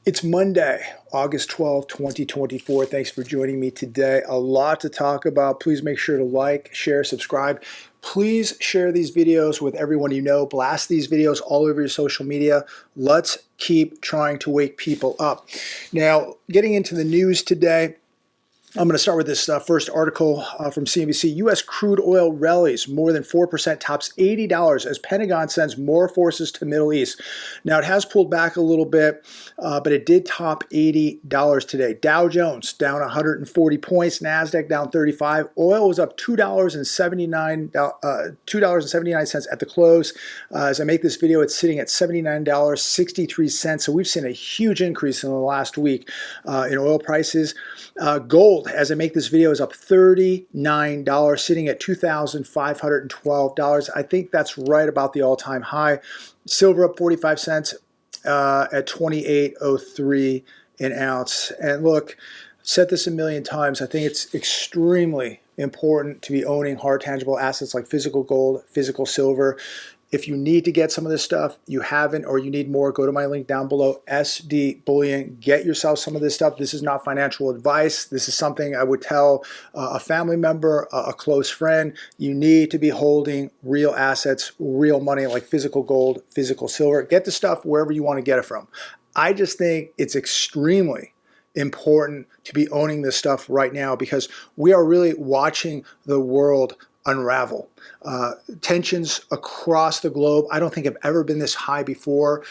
It's Monday, August 12th, 2024. Thanks for joining me today. A lot to talk about. Please make sure to like, share, subscribe. Please share these videos with everyone you know. Blast these videos all over your social media. Let's keep trying to wake people up. Now, getting into the news today, I'm going to start with this first article from CNBC. U.S. crude oil rallies more than 4%, tops $80 as Pentagon sends more forces to Middle East. Now, it has pulled back a little bit, but it did top $80 today. Dow Jones down 140 points, NASDAQ down 35. Oil was up $2.79 at the close. As I make this video, it's sitting at $79.63. So we've seen a huge increase in the last week in oil prices. Gold, as I make this video, is up $39, sitting at $2,512. I think that's right about the all-time high. Silver up 45 cents at 28.03 an ounce. And look, said this a million times, I think it's extremely important to be owning hard tangible assets like physical gold, physical silver. If you need to get some of this stuff, you haven't, or you need more, go to my link down below, SD Bullion. Get yourself some of this stuff. This is not financial advice. This is something I would tell a family member, a close friend. You need to be holding real assets, real money, like physical gold, physical silver. Get the stuff wherever you want to get it from. I just think it's extremely important to be owning this stuff right now because we are really watching the world unravel. Tensions across the globe, I don't think have ever been this high before.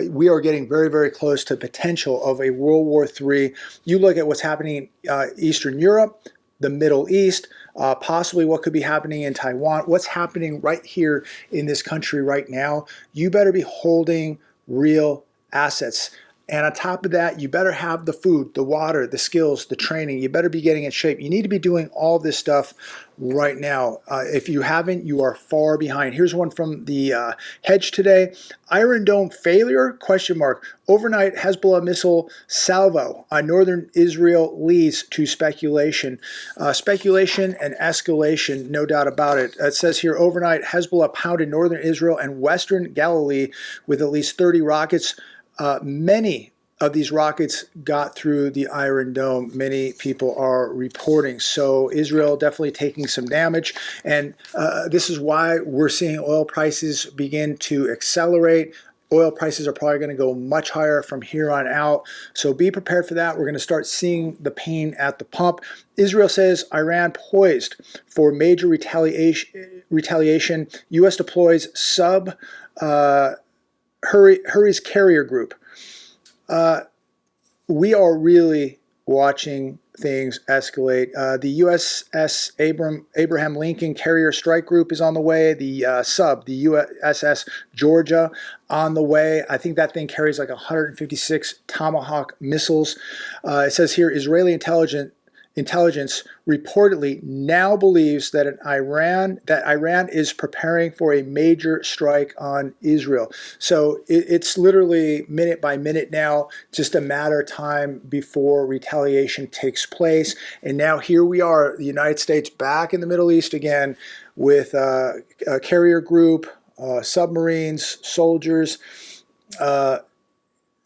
We are getting very, very close to the potential of a World War III. You look at what's happening in Eastern Europe, the Middle East, possibly what could be happening in Taiwan, what's happening right here in this country right now. You better be holding real assets. And on top of that, you better have the food, the water, the skills, the training. You better be getting in shape. You need to be doing all this stuff right now. If you haven't, you are far behind. Here's one from the Hedge today. Iron Dome failure? Question mark. Overnight Hezbollah missile salvo on northern Israel leads to speculation. Speculation and escalation, no doubt about it. It says here, overnight Hezbollah pounded northern Israel and western Galilee with at least 30 rockets. Many of these rockets got through the Iron Dome. Many people are reporting. So Israel definitely taking some damage. And this is why we're seeing oil prices begin to accelerate. Oil prices are probably going to go much higher from here on out. So be prepared for that. We're going to start seeing the pain at the pump. Israel says Iran poised for major retaliation. U.S. deploys Hurry's carrier group. We are really watching things escalate. The USS Abraham Lincoln Carrier Strike Group is on the way. The the USS Georgia, on the way. I think that thing carries like 156 Tomahawk missiles. It says here, Israeli intelligence reportedly now believes that Iran is preparing for a major strike on Israel. So it's literally minute by minute now, just a matter of time before retaliation takes place. And now here we are, the United States back in the Middle East again with a carrier group, submarines, soldiers.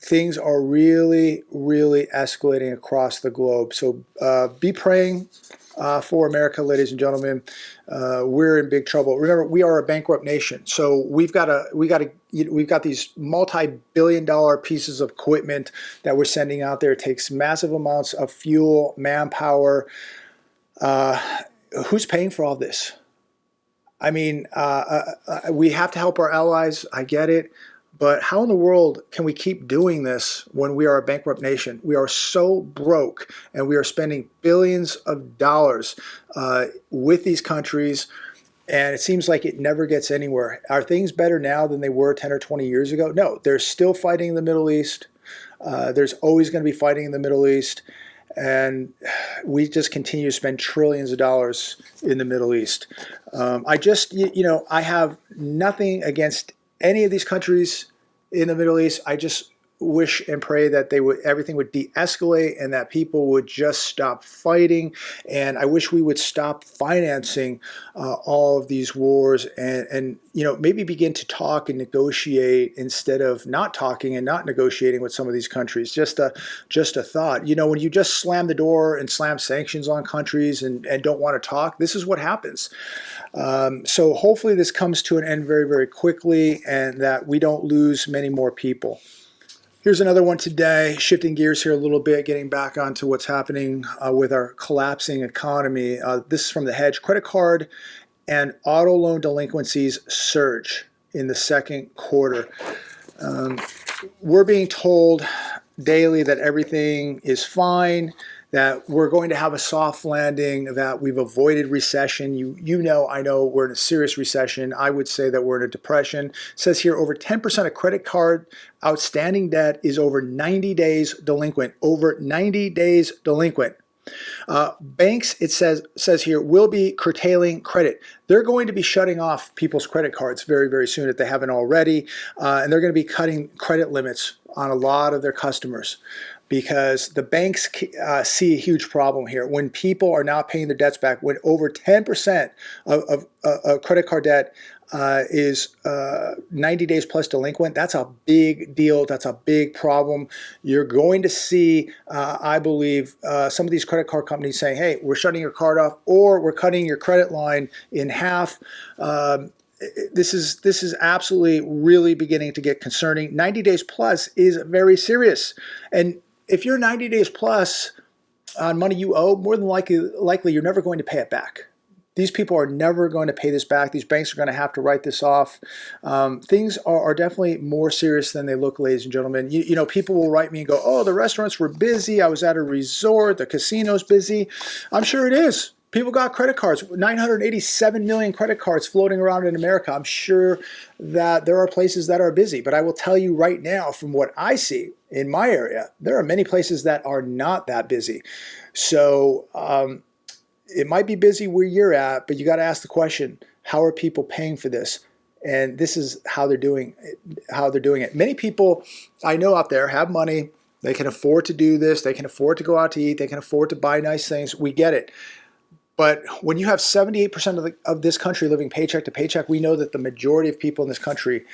Things are really, really escalating across the globe. So be praying for America, ladies and gentlemen. We're in big trouble. Remember, we are a bankrupt nation. So we've got these multi-billion-dollar pieces of equipment that we're sending out there. It takes massive amounts of fuel, manpower. Who's paying for all this? I mean, we have to help our allies. I get it. But how in the world can we keep doing this when we are a bankrupt nation? We are so broke, and we are spending billions of dollars with these countries, and it seems like it never gets anywhere. Are things better now than they were 10 or 20 years ago? No, they're still fighting in the Middle East. There's always going to be fighting in the Middle East, and we just continue to spend trillions of dollars in the Middle East. I have nothing against any of these countries in the Middle East. I just wish and pray that everything would de-escalate and that people would just stop fighting. And I wish we would stop financing all of these wars and maybe begin to talk and negotiate instead of not talking and not negotiating with some of these countries. Just a thought. When you just slam the door and slam sanctions on countries and don't want to talk, this is what happens. So hopefully this comes to an end very, very quickly and that we don't lose many more people. Here's another one today, shifting gears here a little bit, getting back onto what's happening with our collapsing economy. This is from The Hedge. Credit card and auto loan delinquencies surge in the second quarter. We're being told daily that everything is fine, that we're going to have a soft landing, that we've avoided recession. I know we're in a serious recession. I would say that we're in a depression. It says here over 10% of credit card outstanding debt is over 90 days delinquent. Over 90 days delinquent. Banks, it says here, will be curtailing credit. They're going to be shutting off people's credit cards very, very soon if they haven't already. And they're going to be cutting credit limits on a lot of their customers, because the banks see a huge problem here. When people are not paying their debts back, when over 10% of credit card debt is 90 days plus delinquent, that's a big deal. That's a big problem. You're going to see, I believe, some of these credit card companies saying, hey, we're shutting your card off, or we're cutting your credit line in half. This is absolutely really beginning to get concerning. 90 days plus is very serious. And if you're 90 days plus on money you owe, more than likely you're never going to pay it back. These people are never going to pay this back. These banks are going to have to write this off. Things are definitely more serious than they look, ladies and gentlemen. People will write me and go, oh, the restaurants were busy. I was at a resort. The casino's busy. I'm sure it is. People got credit cards, 987 million credit cards floating around in America. I'm sure that there are places that are busy, but I will tell you right now, from what I see in my area, there are many places that are not that busy. So it might be busy where you're at, but you got to ask the question, how are people paying for this? And this is how they're doing it. Many people I know out there have money. They can afford to do this. They can afford to go out to eat. They can afford to buy nice things. We get it. But when you have 78% of this country living paycheck to paycheck, we know that the majority of people in this country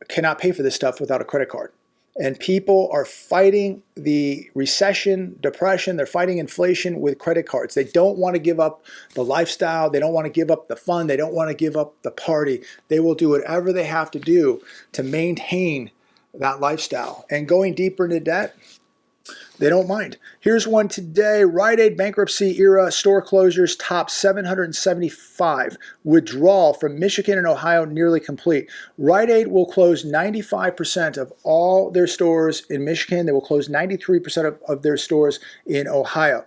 cannot pay for this stuff without a credit card. And people are fighting the recession, depression, they're fighting inflation with credit cards. They don't want to give up the lifestyle. They don't want to give up the fun. They don't want to give up the party. They will do whatever they have to do to maintain that lifestyle. And going deeper into debt, they don't mind. Here's one today. Rite Aid bankruptcy era store closures top 775. Withdrawal from Michigan and Ohio nearly complete. Rite Aid will close 95% of all their stores in Michigan. They will close 93% of their stores in Ohio.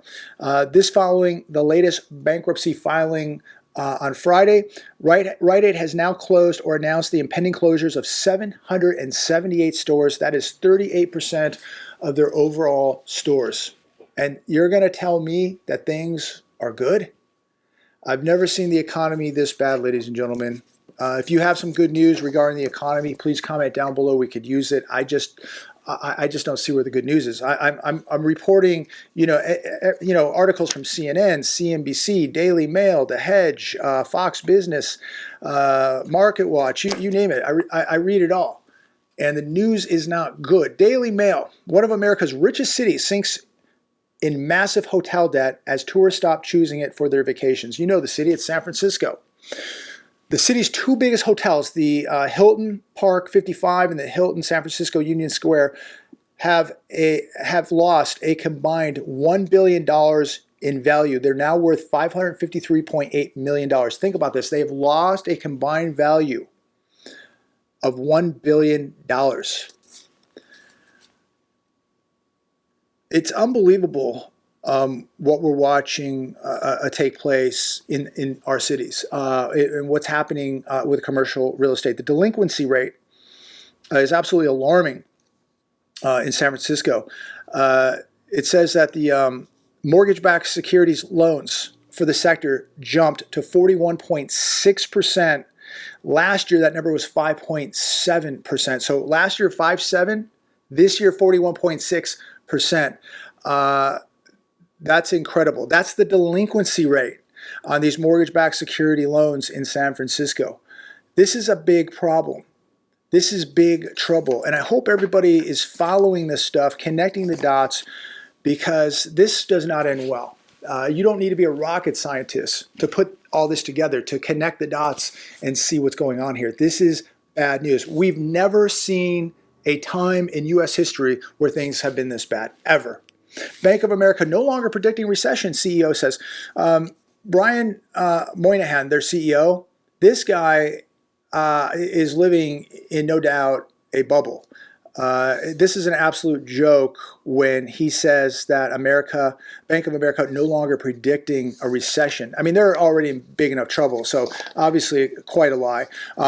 This following the latest bankruptcy filing on Friday. Rite Aid has now closed or announced the impending closures of 778 stores. That is 38% of their overall stores. And you're going to tell me that things are good? I've never seen the economy this bad, ladies and gentlemen. If you have some good news regarding the economy, please comment down below. We could use it. I just don't see where the good news is. I'm reporting, articles from CNN, CNBC, Daily Mail, The Hedge, Fox Business, Market Watch, you name it. I read it all. And the news is not good. Daily Mail, one of America's richest cities, sinks in massive hotel debt as tourists stop choosing it for their vacations. You know the city, it's San Francisco. The city's two biggest hotels, the Hilton Park 55 and the Hilton San Francisco Union Square, have lost a combined $1 billion in value. They're now worth $553.8 million. Think about this. They have lost a combined value of $1 billion. It's unbelievable what we're watching take place in our cities and what's happening with commercial real estate. The delinquency rate is absolutely alarming in San Francisco. It says that the mortgage-backed securities loans for the sector jumped to 41.6%. Last year, that number was 5.7%. So last year, 5.7. This year, 41.6%. That's incredible. That's the delinquency rate on these mortgage-backed security loans in San Francisco. This is a big problem. This is big trouble. And I hope everybody is following this stuff, connecting the dots, because this does not end well. You don't need to be a rocket scientist to put all this together, to connect the dots and see what's going on here. This is bad news. We've never seen a time in U.S. history where things have been this bad, ever. Bank of America no longer predicting recession, CEO says. Brian Moynihan, their CEO, this guy is living in, no doubt, a bubble. This is an absolute joke when he says that Bank of America no longer predicting a recession. I mean, they're already in big enough trouble, so obviously quite a lie.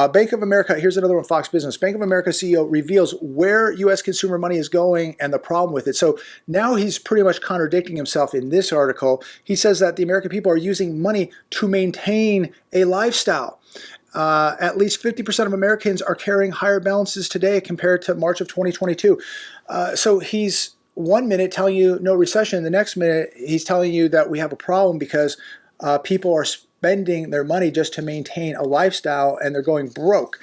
Bank of America, here's another one, Fox Business. Bank of America CEO reveals where U.S. consumer money is going and the problem with it. So now he's pretty much contradicting himself in this article. He says that the American people are using money to maintain a lifestyle. At least 50% of Americans are carrying higher balances today compared to March of 2022. So he's 1 minute telling you no recession, the next minute he's telling you that we have a problem because people are spending their money just to maintain a lifestyle and they're going broke.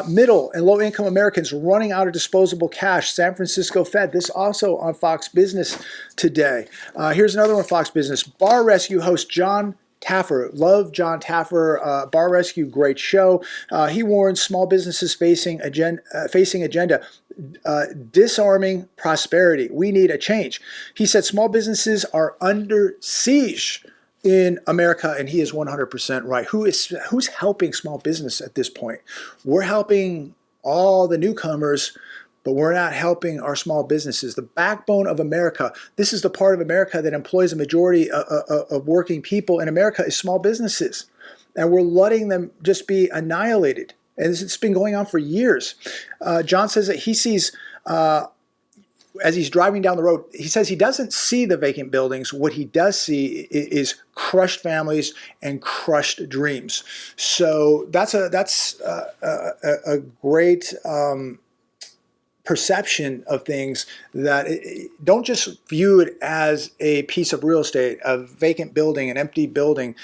Middle and low income Americans running out of disposable cash. San Francisco Fed. This also on Fox Business today. Here's another one, Fox Business. Bar Rescue host John Taffer, love John Taffer, Bar Rescue, great show. He warns small businesses facing agenda, disarming prosperity. We need a change. He said small businesses are under siege in America, and he is 100% right. Who's helping small business at this point? We're helping all the newcomers, but we're not helping our small businesses. The backbone of America, this is the part of America that employs a majority of working people in America, is small businesses. And we're letting them just be annihilated. And it's been going on for years. John says that he sees, as he's driving down the road, he says he doesn't see the vacant buildings. What he does see is crushed families and crushed dreams. So that's a great perception of things, that don't just view it as a piece of real estate, a vacant building, an empty building.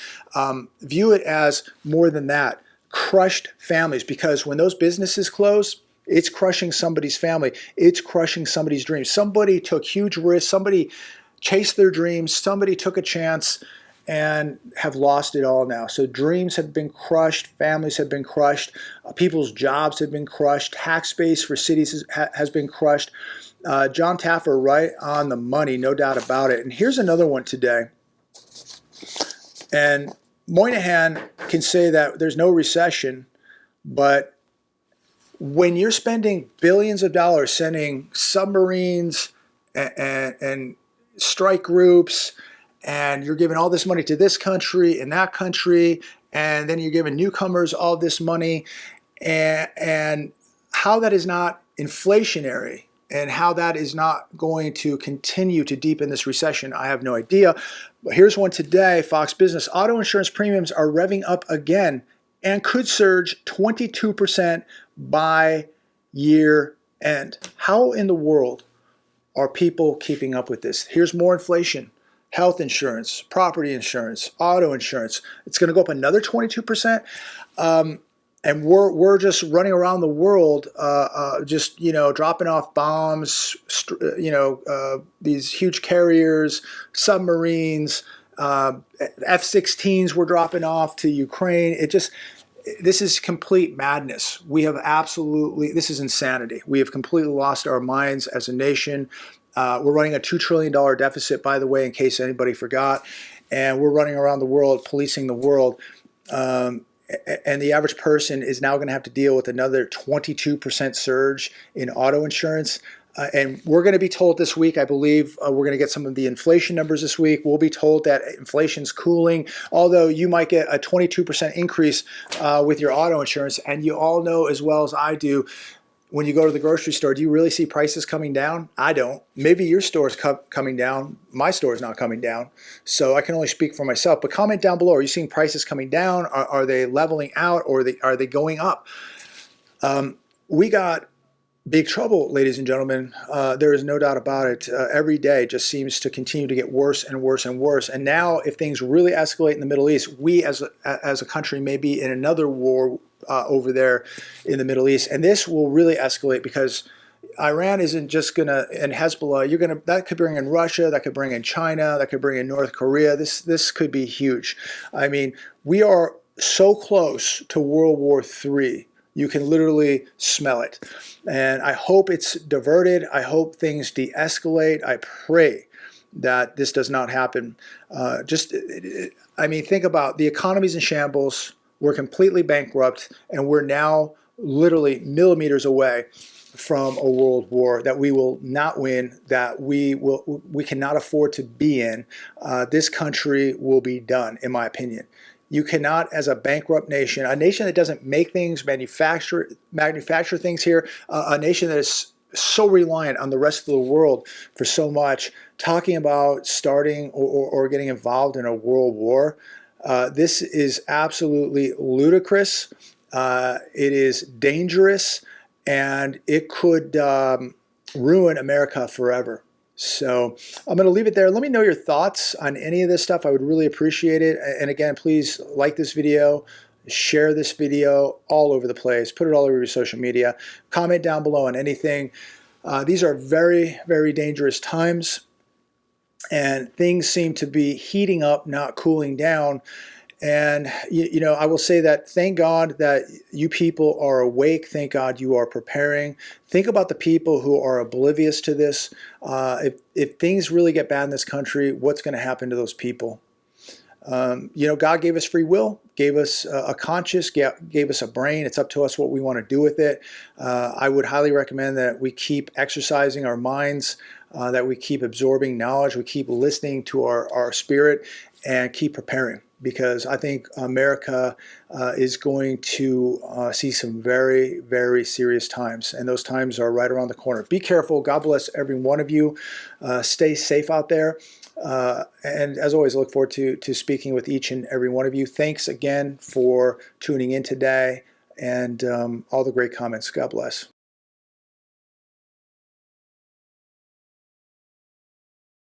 View it as more than that, crushed families, because when those businesses close, it's crushing somebody's family. It's crushing somebody's dreams. Somebody took huge risks. Somebody chased their dreams. Somebody took a chance and have lost it all now. So dreams have been crushed, families have been crushed, people's jobs have been crushed, tax base for cities has been crushed. John Taffer, right on the money, no doubt about it. And here's another one today. And Moynihan can say that there's no recession, but when you're spending billions of dollars sending submarines and strike groups, and you're giving all this money to this country and that country, and then you're giving newcomers all this money, and how that is not inflationary and how that is not going to continue to deepen this recession, I have no idea. But here's one today, Fox Business. Auto insurance premiums are revving up again and could surge 22% by year end. How in the world are people keeping up with this? Here's more inflation. Health insurance, property insurance, auto insurance. It's going to go up another 22%. And we're just running around the world, just, dropping off bombs, these huge carriers, submarines, F-16s we're dropping off to Ukraine. This is complete madness. This is insanity. We have completely lost our minds as a nation. We're running a $2 trillion deficit, by the way, in case anybody forgot. And we're running around the world, policing the world. And the average person is now going to have to deal with another 22% surge in auto insurance. And we're going to be told this week, I believe, we're going to get some of the inflation numbers this week. We'll be told that inflation's cooling, although you might get a 22% increase with your auto insurance. And you all know as well as I do, when you go to the grocery store, do you really see prices coming down? I don't. Maybe your store is coming down. My store is not coming down. So I can only speak for myself. But comment down below. Are you seeing prices coming down? Are they leveling out, or are they going up? We got Big trouble, ladies and gentlemen. There is no doubt about it. Every day just seems to continue to get worse and worse and worse. And now, if things really escalate in the Middle East, we as a country may be in another war over there in the Middle East. And this will really escalate because Iran isn't just going to, and Hezbollah, that could bring in Russia, that could bring in China, that could bring in North Korea. This could be huge. I mean, we are so close to World War III. You can literally smell it. And I hope it's diverted. I hope things de-escalate. I pray that this does not happen. I mean, think about the economy's in shambles. We're completely bankrupt, and we're now literally millimeters away from a world war that we will not win, that we cannot afford to be in. This country will be done, in my opinion. You cannot, as a bankrupt nation, a nation that doesn't make things, manufacture things here, a nation that is so reliant on the rest of the world for so much, talking about starting or getting involved in a world war. This is absolutely ludicrous. It is dangerous, and it could ruin America forever. So I'm going to leave it there. Let me know your thoughts on any of this stuff. I would really appreciate it. And again, please like this video, share this video all over the place, put it all over your social media, comment down below on anything. These are very, very dangerous times, and things seem to be heating up, not cooling down. And, you know, I will say that thank God that you people are awake. Thank God you are preparing. Think about the people who are oblivious to this. If things really get bad in this country, what's going to happen to those people? You know, God gave us free will, gave us a conscience, gave us a brain. It's up to us what we want to do with it. I would highly recommend that we keep exercising our minds, that we keep absorbing knowledge, we keep listening to our spirit, and keep preparing. Because I think America is going to see some very, very serious times. And those times are right around the corner. Be careful. God bless every one of you. Stay safe out there. And as always, I look forward to speaking with each and every one of you. Thanks again for tuning in today and all the great comments. God bless.